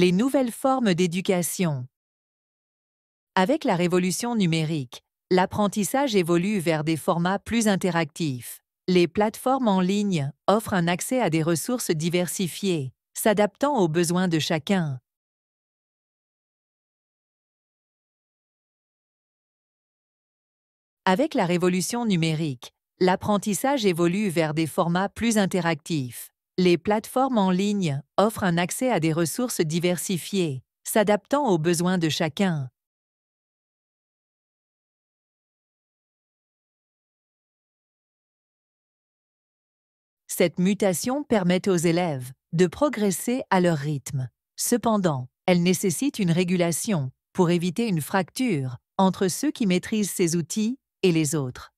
Les nouvelles formes d'éducation. Avec la révolution numérique, l'apprentissage évolue vers des formats plus interactifs. Les plateformes en ligne offrent un accès à des ressources diversifiées, s'adaptant aux besoins de chacun. Avec la révolution numérique, l'apprentissage évolue vers des formats plus interactifs. Les plateformes en ligne offrent un accès à des ressources diversifiées, s'adaptant aux besoins de chacun. Cette mutation permet aux élèves de progresser à leur rythme. Cependant, elle nécessite une régulation pour éviter une fracture entre ceux qui maîtrisent ces outils et les autres.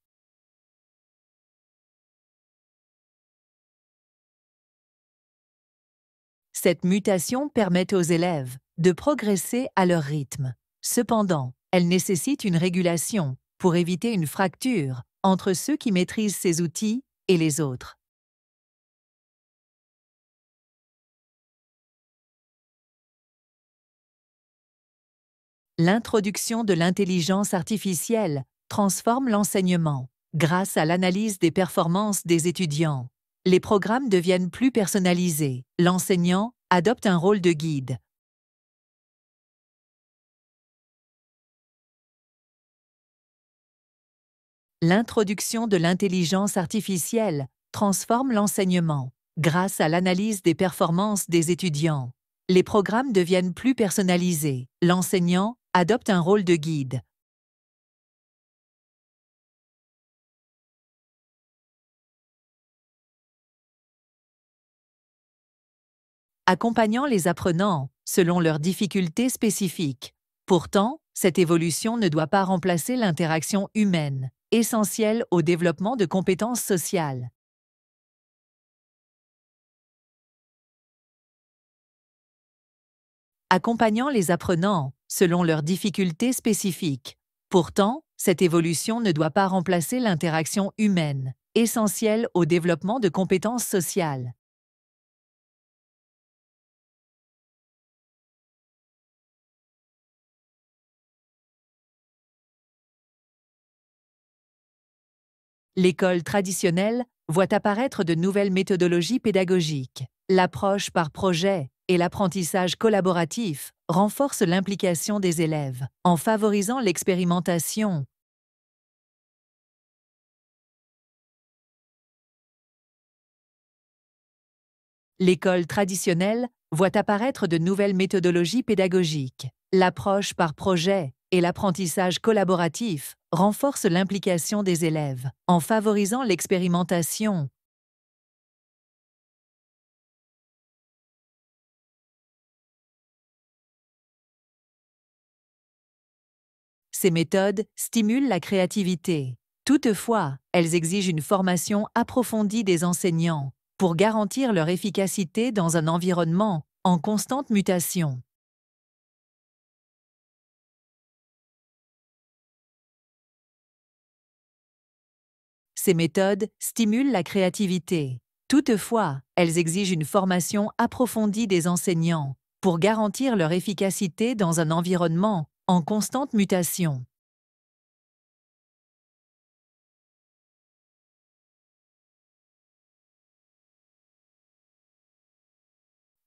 Cette mutation permet aux élèves de progresser à leur rythme. Cependant, elle nécessite une régulation pour éviter une fracture entre ceux qui maîtrisent ces outils et les autres. L'introduction de l'intelligence artificielle transforme l'enseignement. Grâce à l'analyse des performances des étudiants, les programmes deviennent plus personnalisés. L'enseignant adopte un rôle de guide. L'introduction de l'intelligence artificielle transforme l'enseignement. Grâce à l'analyse des performances des étudiants, les programmes deviennent plus personnalisés. L'enseignant adopte un rôle de guide. Accompagnant les apprenants selon leurs difficultés spécifiques. Pourtant, cette évolution ne doit pas remplacer l'interaction humaine, essentielle au développement de compétences sociales. Accompagnant les apprenants selon leurs difficultés spécifiques. Pourtant, cette évolution ne doit pas remplacer l'interaction humaine, essentielle au développement de compétences sociales. L'école traditionnelle voit apparaître de nouvelles méthodologies pédagogiques. L'approche par projet et l'apprentissage collaboratif renforcent l'implication des élèves en favorisant l'expérimentation. L'école traditionnelle voit apparaître de nouvelles méthodologies pédagogiques. L'approche par projet et l'apprentissage collaboratif renforcent l'implication des élèves en favorisant l'expérimentation. Ces méthodes stimulent la créativité. Toutefois, elles exigent une formation approfondie des enseignants pour garantir leur efficacité dans un environnement en constante mutation. Ces méthodes stimulent la créativité. Toutefois, elles exigent une formation approfondie des enseignants pour garantir leur efficacité dans un environnement en constante mutation.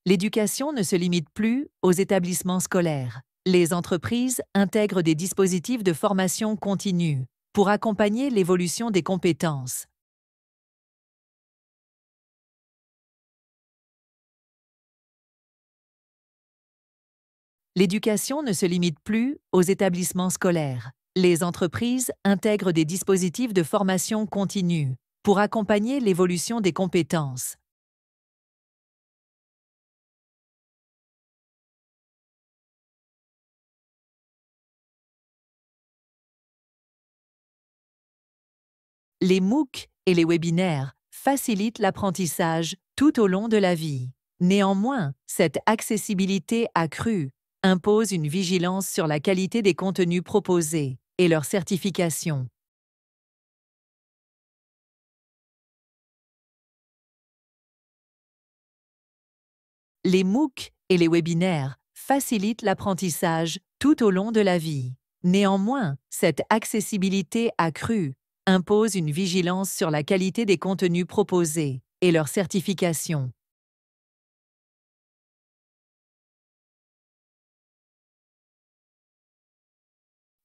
L'éducation ne se limite plus aux établissements scolaires. Les entreprises intègrent des dispositifs de formation continue pour accompagner l'évolution des compétences. L'éducation ne se limite plus aux établissements scolaires. Les entreprises intègrent des dispositifs de formation continue pour accompagner l'évolution des compétences. Les MOOC et les webinaires facilitent l'apprentissage tout au long de la vie. Néanmoins, cette accessibilité accrue impose une vigilance sur la qualité des contenus proposés et leur certification. Les MOOC et les webinaires facilite l'apprentissage tout au long de la vie. Néanmoins, cette accessibilité accrue impose une vigilance sur la qualité des contenus proposés et leur certification.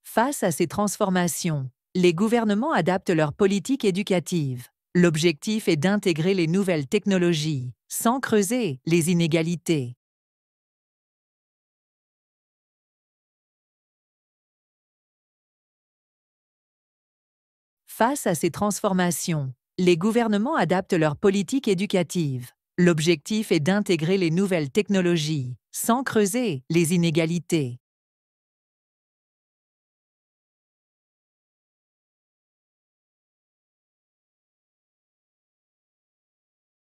Face à ces transformations, les gouvernements adaptent leurs politiques éducatives. L'objectif est d'intégrer les nouvelles technologies, sans creuser les inégalités. Face à ces transformations, les gouvernements adaptent leurs politiques éducatives. L'objectif est d'intégrer les nouvelles technologies, sans creuser les inégalités.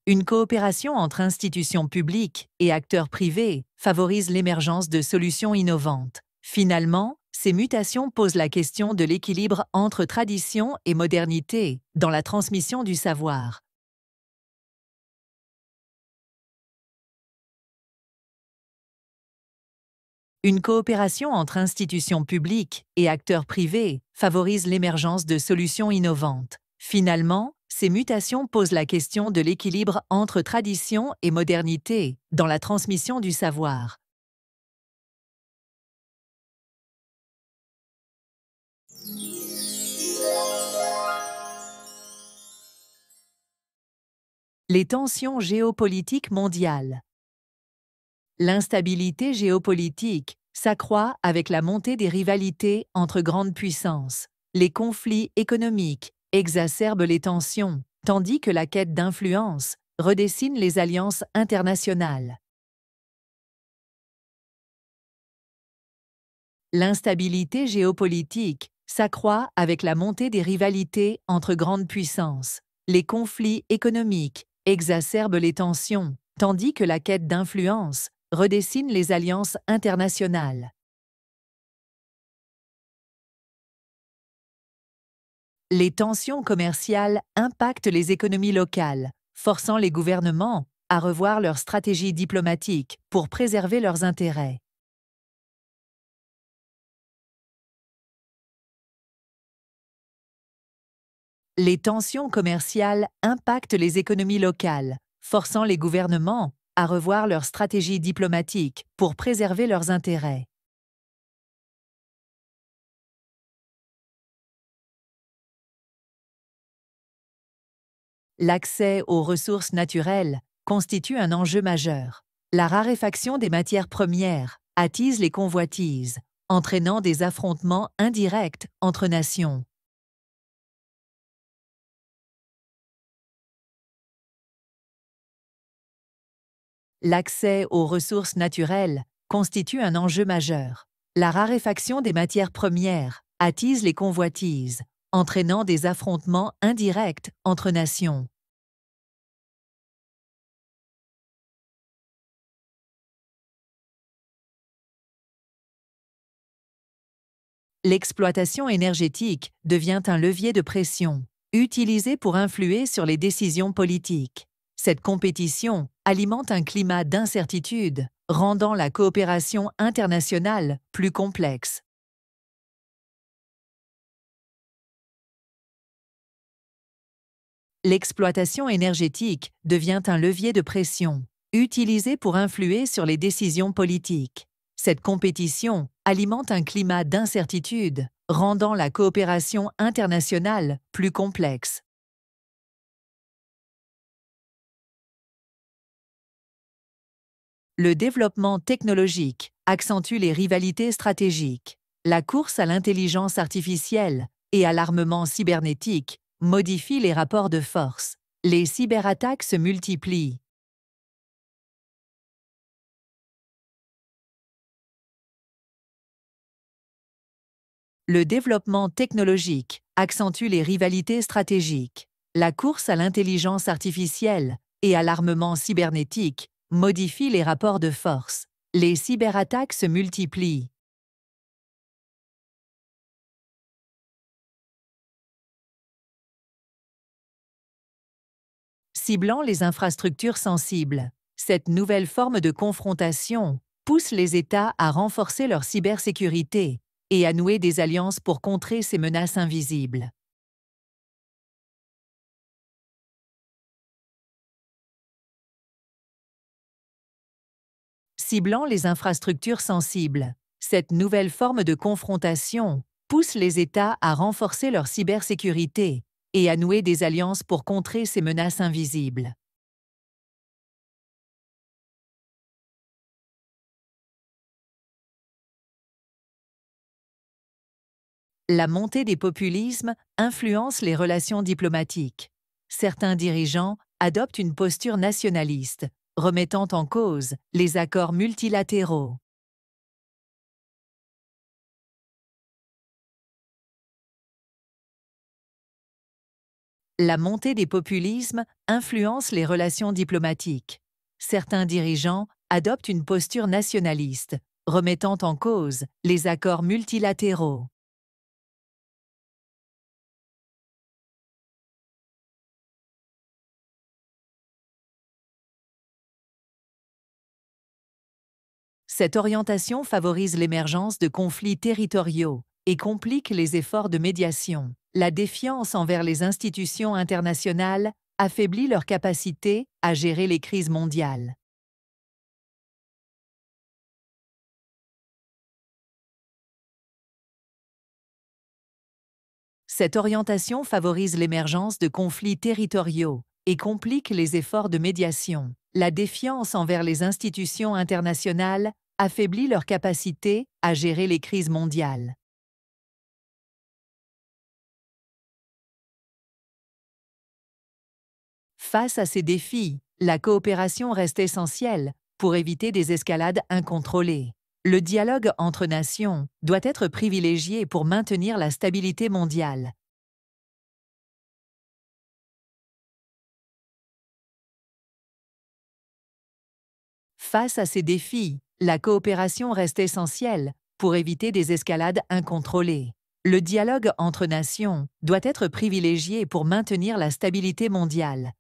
Une coopération entre institutions publiques et acteurs privés favorise l'émergence de solutions innovantes. Finalement, ces mutations posent la question de l'équilibre entre tradition et modernité dans la transmission du savoir. Une coopération entre institutions publiques et acteurs privés favorise l'émergence de solutions innovantes. Finalement, ces mutations posent la question de l'équilibre entre tradition et modernité dans la transmission du savoir. Les tensions géopolitiques mondiales. L'instabilité géopolitique s'accroît avec la montée des rivalités entre grandes puissances. Les conflits économiques exacerbent les tensions, tandis que la quête d'influence redessine les alliances internationales. L'instabilité géopolitique s'accroît avec la montée des rivalités entre grandes puissances. Les conflits économiques exacerbent les tensions, tandis que la quête d'influence redessine les alliances internationales. Les tensions commerciales impactent les économies locales, forçant les gouvernements à revoir leurs stratégies diplomatiques pour préserver leurs intérêts. Les tensions commerciales impactent les économies locales, forçant les gouvernements à revoir leurs stratégies diplomatiques pour préserver leurs intérêts. L'accès aux ressources naturelles constitue un enjeu majeur. La raréfaction des matières premières attise les convoitises, entraînant des affrontements indirects entre nations. L'accès aux ressources naturelles constitue un enjeu majeur. La raréfaction des matières premières attise les convoitises, entraînant des affrontements indirects entre nations. L'exploitation énergétique devient un levier de pression, utilisé pour influer sur les décisions politiques. Cette compétition alimente un climat d'incertitude, rendant la coopération internationale plus complexe. L'exploitation énergétique devient un levier de pression, utilisé pour influer sur les décisions politiques. Cette compétition alimente un climat d'incertitude, rendant la coopération internationale plus complexe. Le développement technologique accentue les rivalités stratégiques. La course à l'intelligence artificielle et à l'armement cybernétique modifie les rapports de force. Les cyberattaques se multiplient. Le développement technologique accentue les rivalités stratégiques. La course à l'intelligence artificielle et à l'armement cybernétique modifie les rapports de force. Les cyberattaques se multiplient. Ciblant les infrastructures sensibles. Cette nouvelle forme de confrontation pousse les États à renforcer leur cybersécurité et à nouer des alliances pour contrer ces menaces invisibles. Ciblant les infrastructures sensibles, cette nouvelle forme de confrontation pousse les États à renforcer leur cybersécurité et à nouer des alliances pour contrer ces menaces invisibles. La montée des populismes influence les relations diplomatiques. Certains dirigeants adoptent une posture nationaliste, remettant en cause les accords multilatéraux. La montée des populismes influence les relations diplomatiques. Certains dirigeants adoptent une posture nationaliste, remettant en cause les accords multilatéraux. Cette orientation favorise l'émergence de conflits territoriaux et complique les efforts de médiation. La défiance envers les institutions internationales affaiblit leur capacité à gérer les crises mondiales. Cette orientation favorise l'émergence de conflits territoriaux et complique les efforts de médiation. La défiance envers les institutions internationales affaiblit leur capacité à gérer les crises mondiales. Face à ces défis, la coopération reste essentielle pour éviter des escalades incontrôlées. Le dialogue entre nations doit être privilégié pour maintenir la stabilité mondiale. Face à ces défis, la coopération reste essentielle pour éviter des escalades incontrôlées. Le dialogue entre nations doit être privilégié pour maintenir la stabilité mondiale.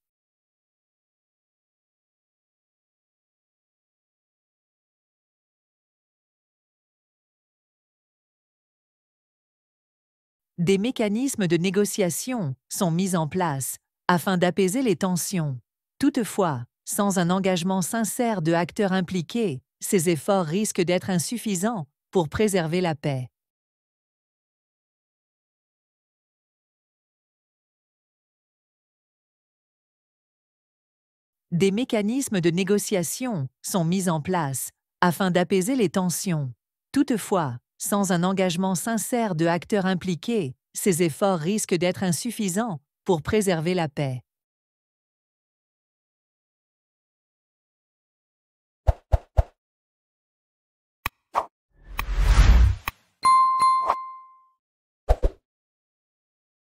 Des mécanismes de négociation sont mis en place afin d'apaiser les tensions. Toutefois, sans un engagement sincère de acteurs impliqués, ces efforts risquent d'être insuffisants pour préserver la paix. Des mécanismes de négociation sont mis en place afin d'apaiser les tensions. Toutefois, sans un engagement sincère de acteurs impliqués, ces efforts risquent d'être insuffisants pour préserver la paix.